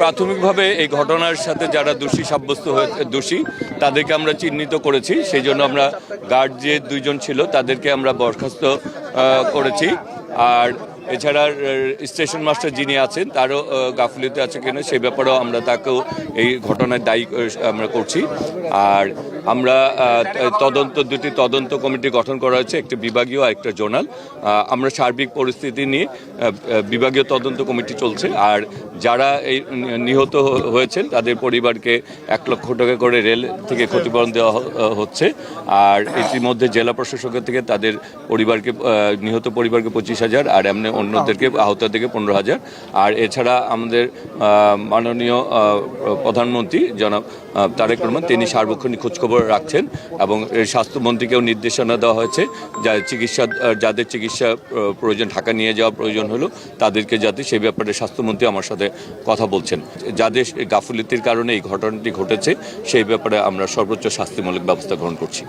প্রাথমিকভাবে এই ঘটনার সাথে যারা দোষী তাদেরকে আমরা চিহ্নিত করেছি। সেই জন্য আমরা গার্ড যে দুইজন ছিল তাদেরকে আমরা বরখাস্ত করেছি। আর এছাড়া স্টেশন মাস্টার যিনি আছেন তারও গাফিলতি আছে কিনা সেই ব্যাপারেও আমরা তাকেও এই ঘটনায় দায়ী আমরা করছি। আর আমরা দুটি তদন্ত কমিটি গঠন করা হয়েছে, একটা বিভাগীয় আর একটা জোনাল। আমরা সার্বিক পরিস্থিতি নিয়ে বিভাগীয় তদন্ত কমিটি চলছে। আর যারা এই নিহত হয়েছেন তাদের পরিবারকে 1 লক্ষ টাকা করে রেল থেকে ক্ষতিপূরণ দেওয়া হচ্ছে। আর ইতিমধ্যে জেলা প্রশাসকের থেকে তাদের পরিবারকে নিহত পরিবারকে 25,000 আর এমনি অন্যদেরকে আহতদেরকে 15,000। আর এছাড়া আমাদের মাননীয় প্রধানমন্ত্রী জনাব তারেক রহমান তিনি সার্বক্ষণিক খোঁজখবর রাখছেন এবং স্বাস্থ্যমন্ত্রীকেও নির্দেশনা দেওয়া হয়েছে যাদের চিকিৎসা প্রয়োজন, ঢাকা নিয়ে যাওয়া প্রয়োজন হলো তাদেরকে যাতে সেই ব্যাপারে স্বাস্থ্যমন্ত্রী আমার সাথে কথা বলছেন। যাদের গাফিলতির কারণে এই ঘটনাটি ঘটেছে সেই ব্যাপারে আমরা সর্বোচ্চ শাস্তিমূলক ব্যবস্থা গ্রহণ করছি।